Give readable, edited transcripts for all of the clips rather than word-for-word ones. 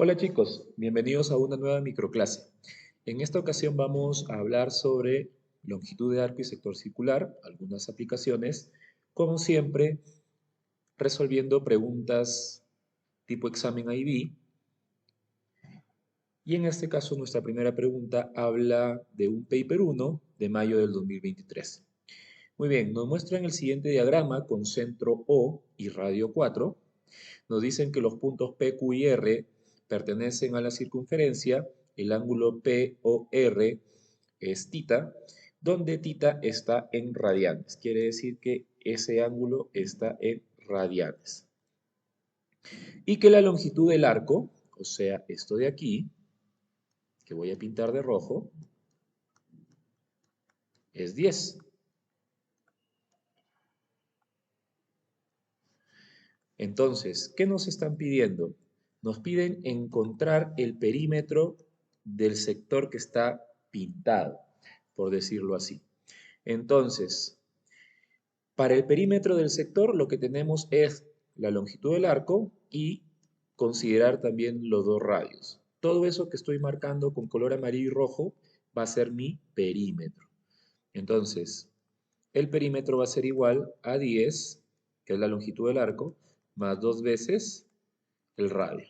Hola chicos, bienvenidos a una nueva microclase. En esta ocasión vamos a hablar sobre longitud de arco y sector circular, algunas aplicaciones, como siempre, resolviendo preguntas tipo examen IB. Y en este caso nuestra primera pregunta habla de un paper 1 de mayo del 2023. Muy bien, nos muestran el siguiente diagrama con centro O y radio 4. Nos dicen que los puntos P, Q y R pertenecen a la circunferencia, el ángulo POR es θ, donde θ está en radianes. Quiere decir que ese ángulo está en radianes. Y que la longitud del arco, o sea, esto de aquí, que voy a pintar de rojo, es 10. Entonces, ¿qué nos están pidiendo? Nos piden encontrar el perímetro del sector que está pintado, por decirlo así. Entonces, para el perímetro del sector lo que tenemos es la longitud del arco y considerar también los dos radios. Todo eso que estoy marcando con color amarillo y rojo va a ser mi perímetro. Entonces, el perímetro va a ser igual a 10, que es la longitud del arco, más 2 veces el radio.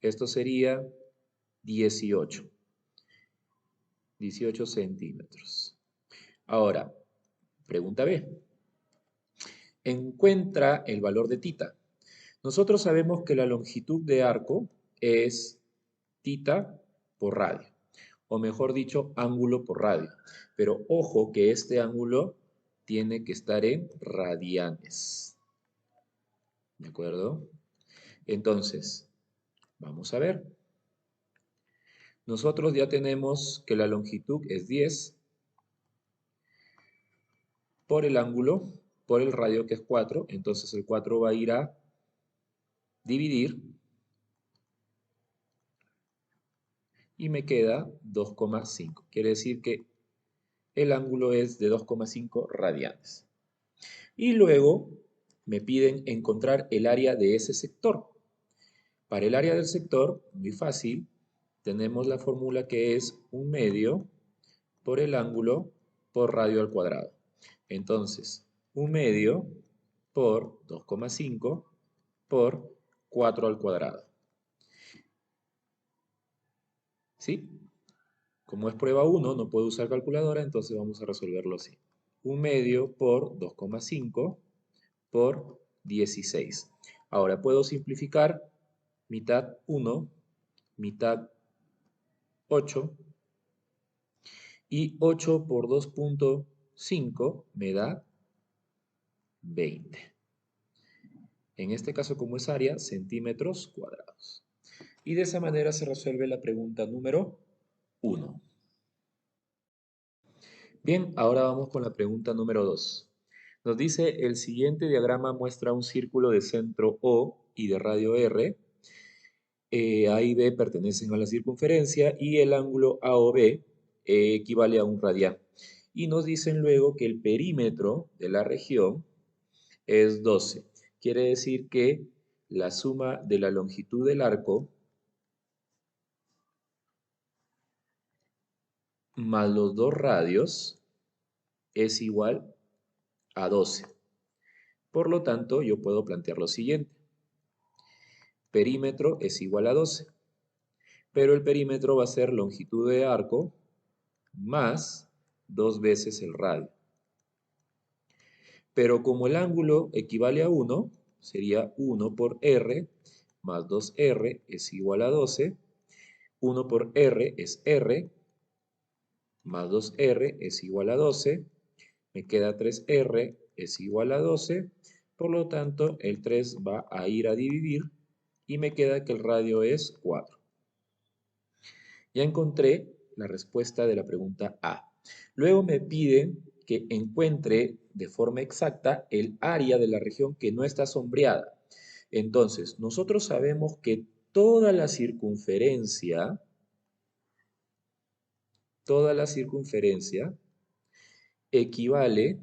Esto sería 18, 18 centímetros. Ahora, pregunta B. Encuentra el valor de θ. Nosotros sabemos que la longitud de arco es θ por radio, o mejor dicho, ángulo por radio. Pero ojo que este ángulo tiene que estar en radianes. ¿De acuerdo? Entonces, vamos a ver. Nosotros ya tenemos que la longitud es 10 por el ángulo, por el radio que es 4. Entonces el 4 va a ir a dividir y me queda 2,5. Quiere decir que el ángulo es de 2,5 radianes. Y luego me piden encontrar el área de ese sector. Para el área del sector, muy fácil, tenemos la fórmula que es 1/2 por el ángulo por radio al cuadrado. Entonces, 1/2 por 2,5 por 4 al cuadrado. ¿Sí? Como es prueba 1, no puedo usar calculadora, entonces vamos a resolverlo así. 1/2 por 2,5 por 16. Ahora puedo simplificar mitad 1, mitad 8, y 8 por 2,5 me da 20. En este caso, como es área, centímetros cuadrados. Y de esa manera se resuelve la pregunta número 1. Bien, ahora vamos con la pregunta número 2. Nos dice, el siguiente diagrama muestra un círculo de centro O y de radio R. A y B pertenecen a la circunferencia y el ángulo AOB equivale a un radián. Y nos dicen luego que el perímetro de la región es 12. Quiere decir que la suma de la longitud del arco más los dos radios es igual a 12. Por lo tanto, yo puedo plantear lo siguiente. Perímetro es igual a 12, pero el perímetro va a ser longitud de arco más 2 veces el radio. Pero como el ángulo equivale a 1, sería 1 por R más 2R es igual a 12. 1 por R es R, más 2R es igual a 12. Me queda 3R es igual a 12. Por lo tanto, el 3 va a ir a dividir y me queda que el radio es 4. Ya encontré la respuesta de la pregunta A. Luego me piden que encuentre de forma exacta el área de la región que no está sombreada. Entonces, nosotros sabemos que toda la circunferencia equivale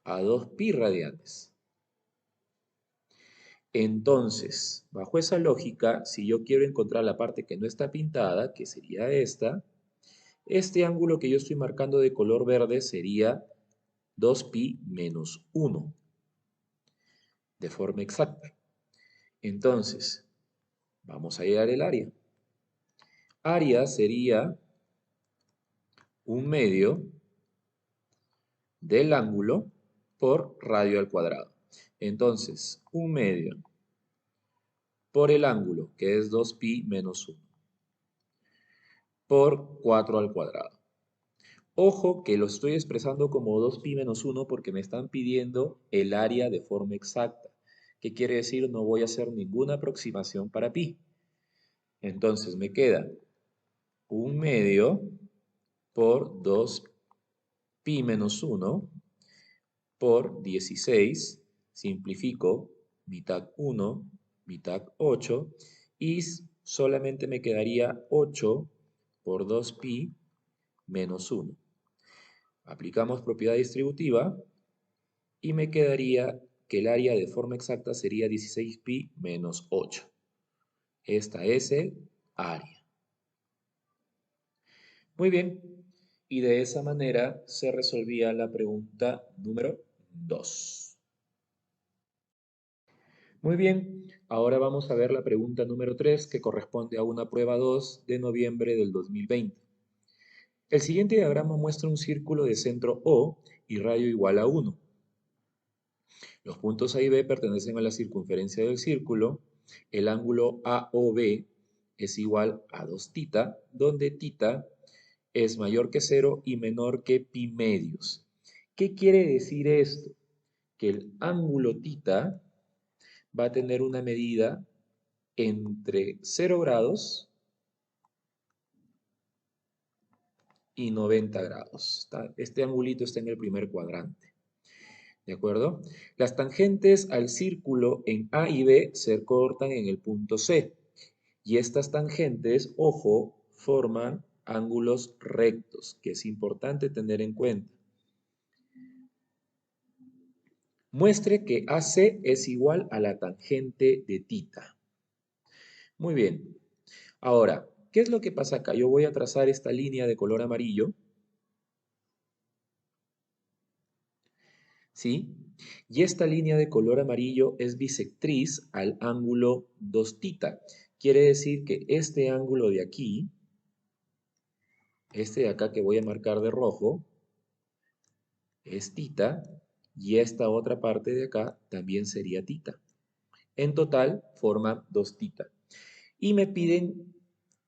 a 2pi radianes. Entonces, bajo esa lógica, si yo quiero encontrar la parte que no está pintada, que sería esta, este ángulo que yo estoy marcando de color verde sería 2pi menos 1, de forma exacta. Entonces, vamos a hallar el área. Área sería un medio del ángulo por radio al cuadrado. Entonces, un medio por el ángulo, que es 2pi menos 1, por 4 al cuadrado. Ojo que lo estoy expresando como 2pi menos 1 porque me están pidiendo el área de forma exacta. ¿Qué quiere decir? No voy a hacer ninguna aproximación para pi. Entonces me queda un medio por 2pi menos 1 por 16, simplifico, mitad 1, mitad 8, y solamente me quedaría 8 por 2pi menos 1. Aplicamos propiedad distributiva y me quedaría que el área de forma exacta sería 16pi menos 8. Esta es el área. Muy bien, y de esa manera se resolvía la pregunta número 2. Muy bien, ahora vamos a ver la pregunta número 3 que corresponde a una prueba 2 de noviembre del 2020. El siguiente diagrama muestra un círculo de centro O y radio igual a 1. Los puntos A y B pertenecen a la circunferencia del círculo. El ángulo AOB es igual a 2θ, donde θ es mayor que 0 y menor que pi medios. ¿Qué quiere decir esto? Que el ángulo θ va a tener una medida entre 0 grados y 90 grados. Este angulito está en el primer cuadrante. ¿De acuerdo? Las tangentes al círculo en A y B se cortan en el punto C. Y estas tangentes, ojo, forman ángulos rectos, que es importante tener en cuenta. Muestre que AC es igual a la tangente de θ. Muy bien. Ahora, ¿qué es lo que pasa acá? Yo voy a trazar esta línea de color amarillo. ¿Sí? Y esta línea de color amarillo es bisectriz al ángulo 2θ. Quiere decir que este ángulo de aquí, este de acá que voy a marcar de rojo, es θ, y esta otra parte de acá también sería θ. En total forman 2θ. Y me piden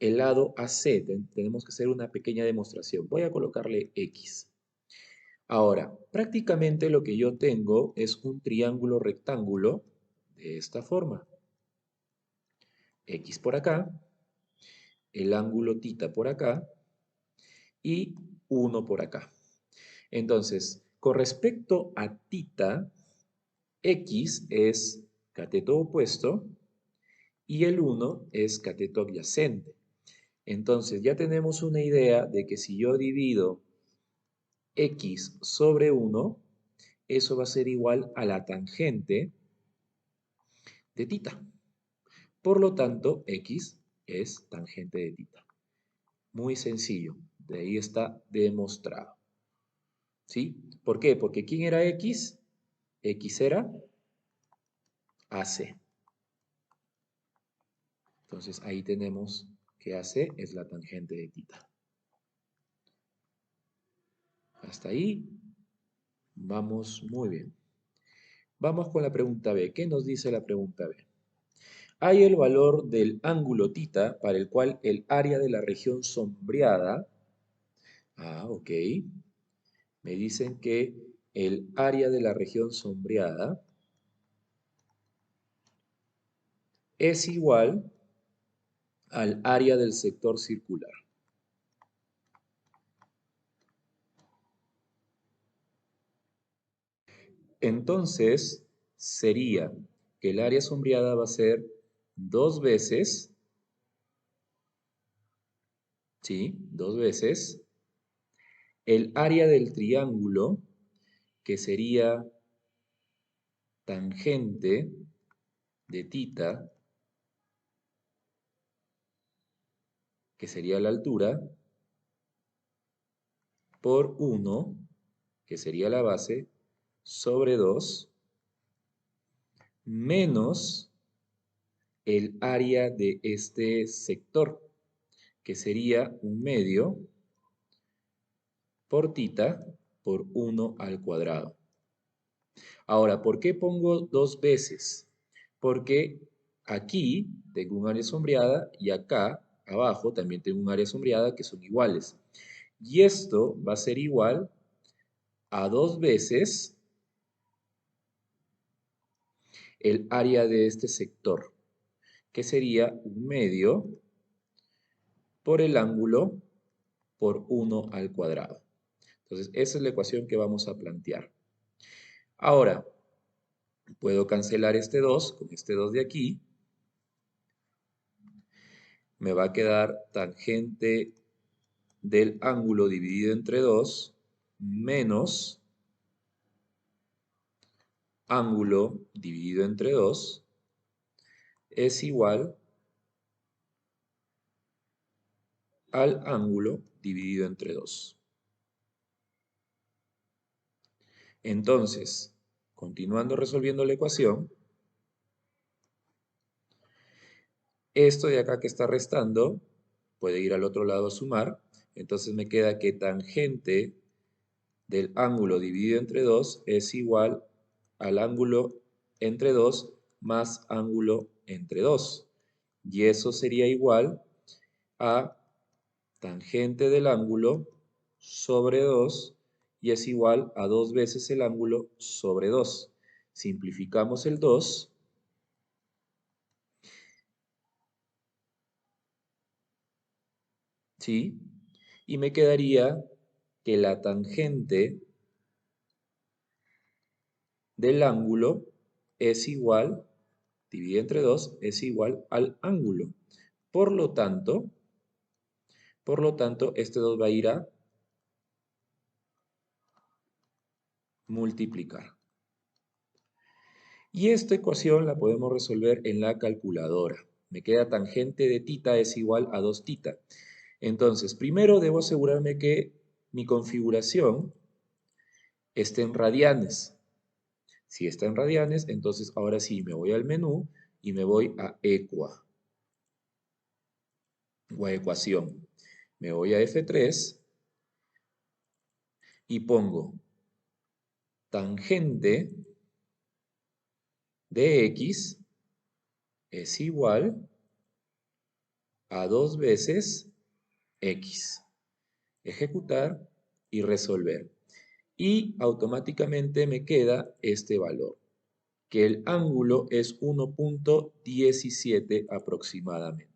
el lado AC. Tenemos que hacer una pequeña demostración. Voy a colocarle X. Ahora, prácticamente lo que yo tengo es un triángulo rectángulo de esta forma. X por acá, el ángulo θ por acá y 1 por acá. Entonces, con respecto a θ, X es cateto opuesto y el 1 es cateto adyacente. Entonces, ya tenemos una idea de que si yo divido X sobre 1, eso va a ser igual a la tangente de θ. Por lo tanto, X es tangente de θ. Muy sencillo, de ahí está demostrado. ¿Sí? ¿Por qué? Porque ¿quién era X? X era AC. Entonces ahí tenemos que AC es la tangente de θ. Hasta ahí vamos muy bien. Vamos con la pregunta B. ¿Qué nos dice la pregunta B? Hay el valor del ángulo θ para el cual el área de la región sombreada, ok, me dicen que el área de la región sombreada es igual al área del sector circular. Entonces, sería que el área sombreada va a ser 2 veces, ¿sí? 2 veces el área del triángulo, que sería tangente de tita, que sería la altura, por 1, que sería la base, sobre 2, menos el área de este sector, que sería 1/2 por tita por 1 al cuadrado. Ahora, ¿por qué pongo 2 veces? Porque aquí tengo un área sombreada y acá abajo también tengo un área sombreada que son iguales. Y esto va a ser igual a 2 veces el área de este sector, que sería 1/2 por el ángulo por 1 al cuadrado. Entonces, esa es la ecuación que vamos a plantear. Ahora, puedo cancelar este 2 con este 2 de aquí. Me va a quedar tangente del ángulo dividido entre 2 menos ángulo dividido entre 2 es igual al ángulo dividido entre 2. Entonces, continuando resolviendo la ecuación, esto de acá que está restando puede ir al otro lado a sumar. Entonces me queda que tangente del ángulo dividido entre 2 es igual al ángulo entre 2 más ángulo entre 2. Y eso sería igual a tangente del ángulo sobre 2 y es igual a 2 veces el ángulo sobre 2. Simplificamos el 2. ¿Sí? Y me quedaría que la tangente del ángulo es igual, dividido entre 2, es igual al ángulo. Por lo tanto, este 2 va a ir a multiplicar. Y esta ecuación la podemos resolver en la calculadora. Me queda tangente de tita es igual a 2 tita. Entonces, primero debo asegurarme que mi configuración esté en radianes. Si está en radianes, entonces ahora sí me voy al menú y me voy a equa o a ecuación. Me voy a F3 y pongo tangente de x es igual a 2 veces x. Ejecutar y resolver. Y automáticamente me queda este valor, que el ángulo es 1.17 aproximadamente.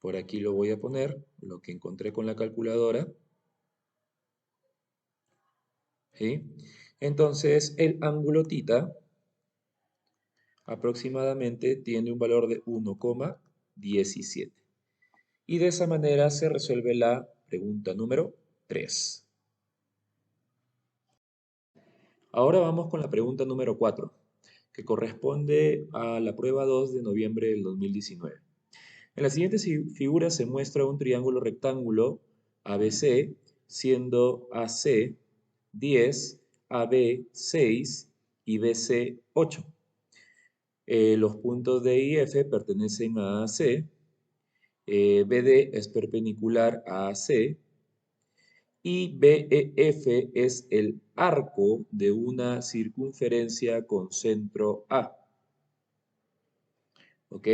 Por aquí lo voy a poner, lo que encontré con la calculadora. ¿Sí? Entonces, el ángulo θ aproximadamente tiene un valor de 1,17. Y de esa manera se resuelve la pregunta número 3. Ahora vamos con la pregunta número 4, que corresponde a la prueba 2 de noviembre del 2019. En la siguiente figura se muestra un triángulo rectángulo ABC, siendo AC 10, AB 6 y BC 8. Los puntos D y F pertenecen a AC, BD es perpendicular a AC y BEF es el arco de una circunferencia con centro A. ¿Ok?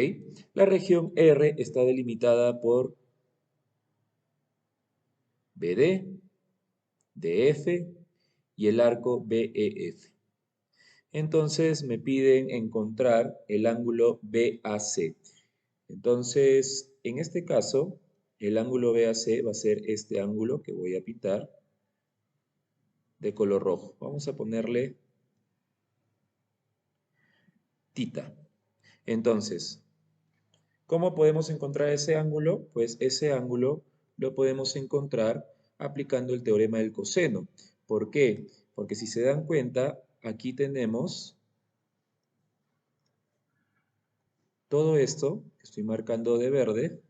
La región R está delimitada por BD, DF y el arco BEF. Entonces me piden encontrar el ángulo BAC. Entonces, en este caso, el ángulo BAC va a ser este ángulo que voy a pintar de color rojo. Vamos a ponerle tita. Entonces, ¿cómo podemos encontrar ese ángulo? Pues ese ángulo lo podemos encontrar aplicando el teorema del coseno. ¿Por qué? Porque si se dan cuenta, aquí tenemos todo esto que estoy marcando de verde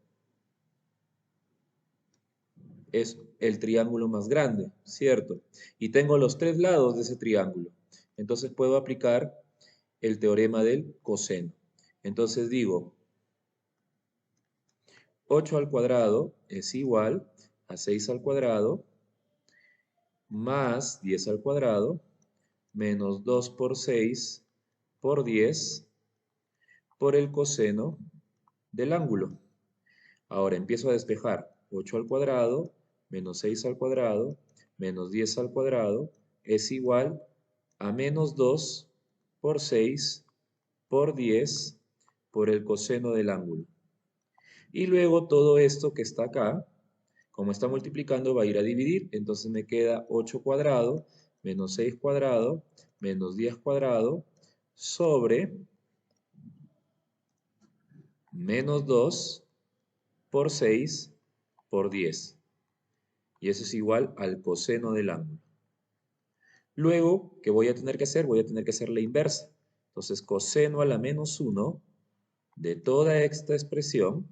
es el triángulo más grande, ¿cierto? Y tengo los tres lados de ese triángulo. Entonces puedo aplicar el teorema del coseno. Entonces digo, 8 al cuadrado es igual a 6 al cuadrado más 10 al cuadrado menos 2 por 6 por 10 por el coseno del ángulo. Ahora empiezo a despejar. 8 al cuadrado menos 6 al cuadrado menos 10 al cuadrado es igual a menos 2 por 6 por 10 por el coseno del ángulo. Y luego todo esto que está acá, como está multiplicando, va a ir a dividir. Entonces me queda 8 cuadrado menos 6 cuadrado menos 10 cuadrado sobre menos 2 por 6 por 10. Y eso es igual al coseno del ángulo. Luego, ¿qué voy a tener que hacer? Voy a tener que hacer la inversa. Entonces, coseno a la menos 1 de toda esta expresión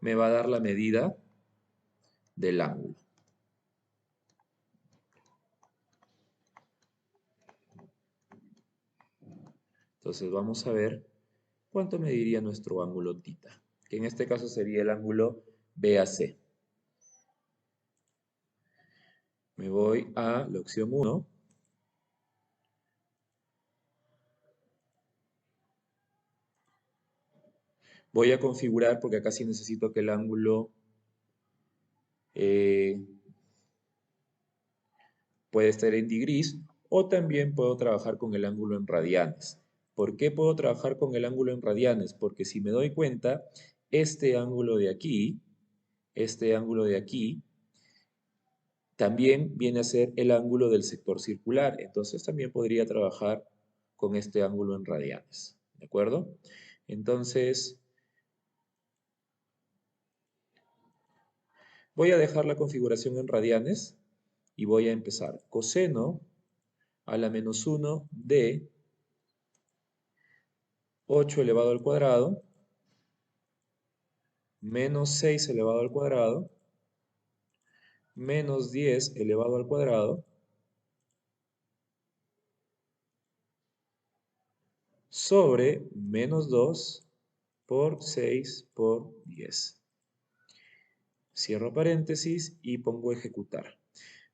me va a dar la medida del ángulo. Entonces, vamos a ver cuánto mediría nuestro ángulo tita, que en este caso sería el ángulo BAC. Me voy a la opción 1. Voy a configurar, porque acá sí necesito que el ángulo puede estar en degrees, o también puedo trabajar con el ángulo en radianes. ¿Por qué puedo trabajar con el ángulo en radianes? Porque si me doy cuenta, este ángulo de aquí, también viene a ser el ángulo del sector circular. Entonces también podría trabajar con este ángulo en radianes. ¿De acuerdo? Entonces, voy a dejar la configuración en radianes y voy a empezar. Coseno a la menos 1 de 8 elevado al cuadrado menos 6 elevado al cuadrado menos 10 elevado al cuadrado sobre menos 2 por 6 por 10. Cierro paréntesis y pongo ejecutar.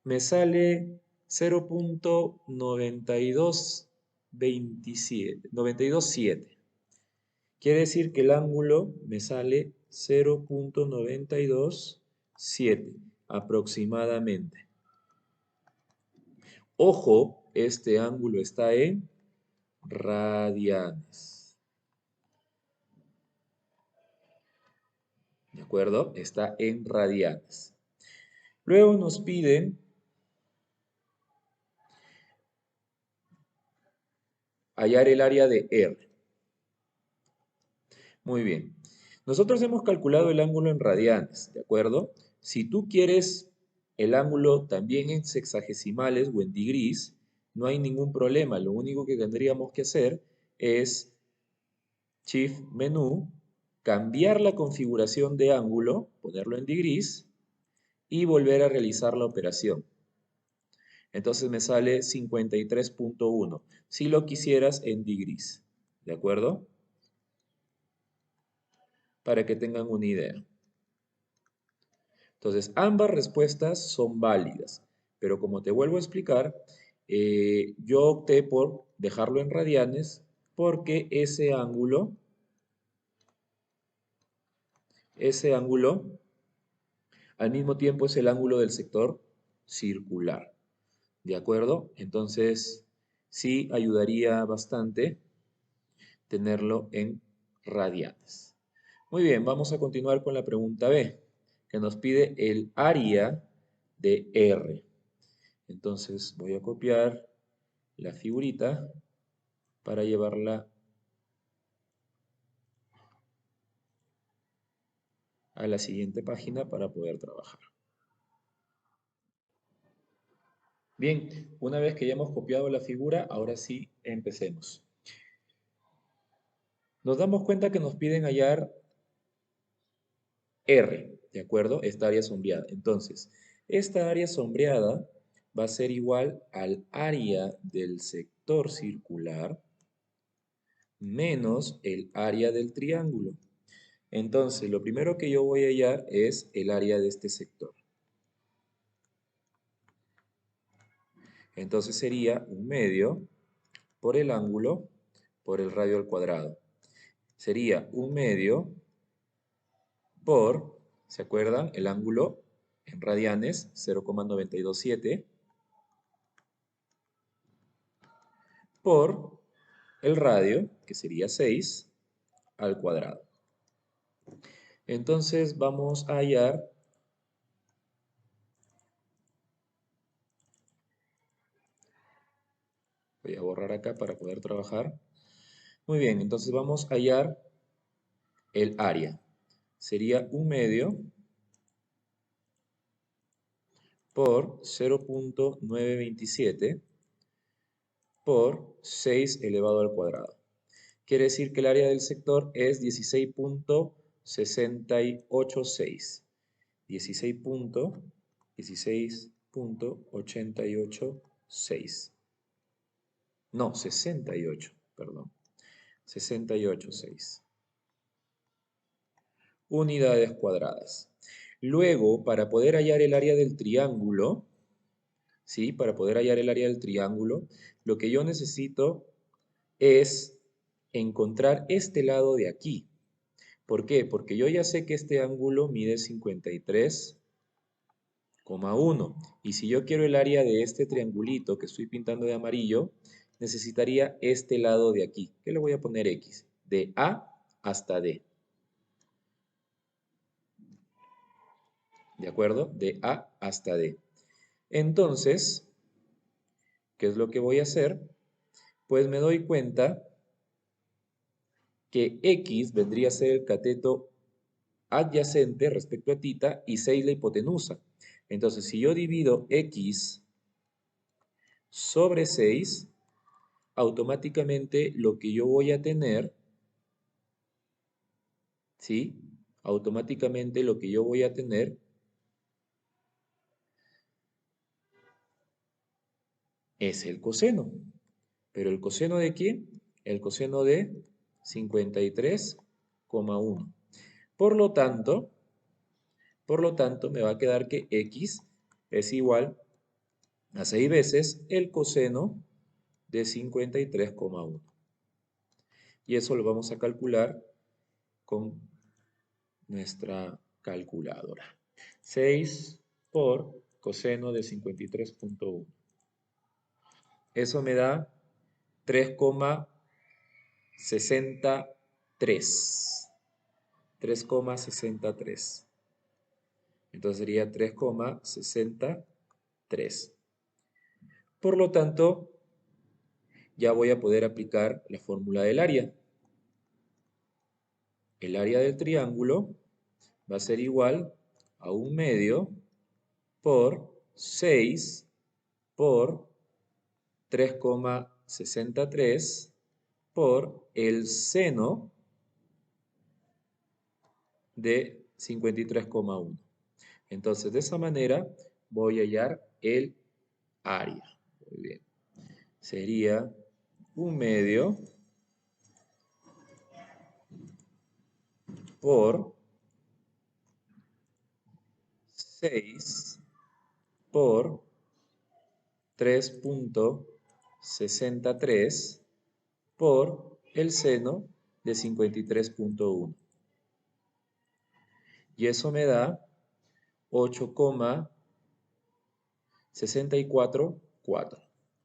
Me sale 0.927. Quiere decir que el ángulo me sale 0.927 aproximadamente. Ojo, este ángulo está en radianes. ¿De acuerdo? Está en radianes. Luego nos piden hallar el área de R. Muy bien. Nosotros hemos calculado el ángulo en radianes, ¿de acuerdo? Si tú quieres el ángulo también en sexagesimales o en degrees, no hay ningún problema. Lo único que tendríamos que hacer es Shift menú, cambiar la configuración de ángulo, ponerlo en degrees y volver a realizar la operación. Entonces me sale 53.1. Si lo quisieras en degrees, ¿de acuerdo? Para que tengan una idea. Entonces, ambas respuestas son válidas, pero como te vuelvo a explicar, yo opté por dejarlo en radianes porque ese ángulo al mismo tiempo es el ángulo del sector circular. ¿De acuerdo? Entonces, sí ayudaría bastante tenerlo en radianes. Muy bien, vamos a continuar con la pregunta B, que nos pide el área de R. Entonces voy a copiar la figurita para llevarla a la siguiente página para poder trabajar. Bien, una vez que ya hemos copiado la figura, ahora sí empecemos. Nos damos cuenta que nos piden hallar R, ¿de acuerdo? Esta área sombreada. Entonces, esta área sombreada va a ser igual al área del sector circular menos el área del triángulo. Entonces, lo primero que yo voy a hallar es el área de este sector. Entonces sería 1/2 por el ángulo por el radio al cuadrado. Sería 1/2 por, ¿se acuerdan? El ángulo en radianes, 0,927, por el radio, que sería 6, al cuadrado. Entonces vamos a hallar, voy a borrar acá para poder trabajar. Muy bien, entonces vamos a hallar el área. Sería 1/2 por 0,927 por 6 elevado al cuadrado. Quiere decir que el área del sector es 16,686. 16,886. No, 68, perdón. 68,6 unidades cuadradas. Luego, para poder hallar el área del triángulo, ¿sí? Para poder hallar el área del triángulo, lo que yo necesito es encontrar este lado de aquí. ¿Por qué? Porque yo ya sé que este ángulo mide 53,1. Y si yo quiero el área de este triangulito que estoy pintando de amarillo, necesitaría este lado de aquí. ¿Qué le voy a poner X? De A hasta D. ¿De acuerdo? De A hasta D. Entonces, ¿qué es lo que voy a hacer? Pues me doy cuenta que X vendría a ser el cateto adyacente respecto a tita y 6 la hipotenusa. Entonces, si yo divido X sobre 6, automáticamente lo que yo voy a tener, ¿sí? Automáticamente lo que yo voy a tener es el coseno. ¿Pero el coseno de qué? El coseno de 53,1. Por lo tanto, me va a quedar que X es igual a 6 veces el coseno de 53,1. Y eso lo vamos a calcular con nuestra calculadora. 6 por coseno de 53,1. Eso me da 3,63. 3,63. Entonces sería 3,63. Por lo tanto, ya voy a poder aplicar la fórmula del área. El área del triángulo va a ser igual a 1/2 por 6 por 3,63 por el seno de 53,1. Entonces, de esa manera voy a hallar el área. Muy bien. Sería 1/2 por 6 por 3,63 por el seno de 53,1. Y eso me da 8,644.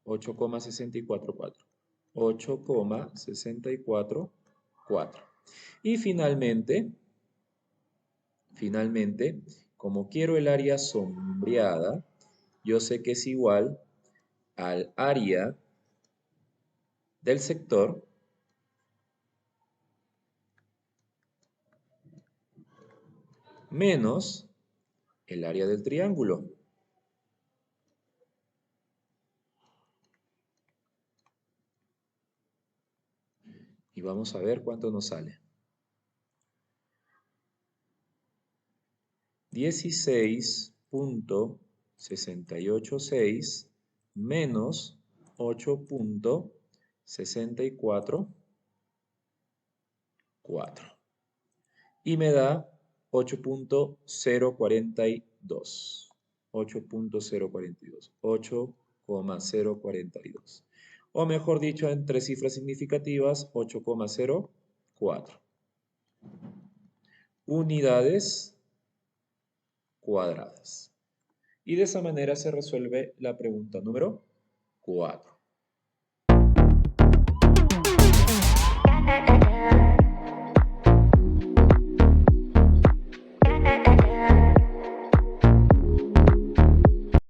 8,644. 8,644. Y finalmente, como quiero el área sombreada, yo sé que es igual al área del sector menos el área del triángulo. Y vamos a ver cuánto nos sale. 16.686 menos 8.644 y me da 8.042. 8.042. 8,042. O mejor dicho, en tres cifras significativas, 8,04 unidades cuadradas. Y de esa manera se resuelve la pregunta número 4.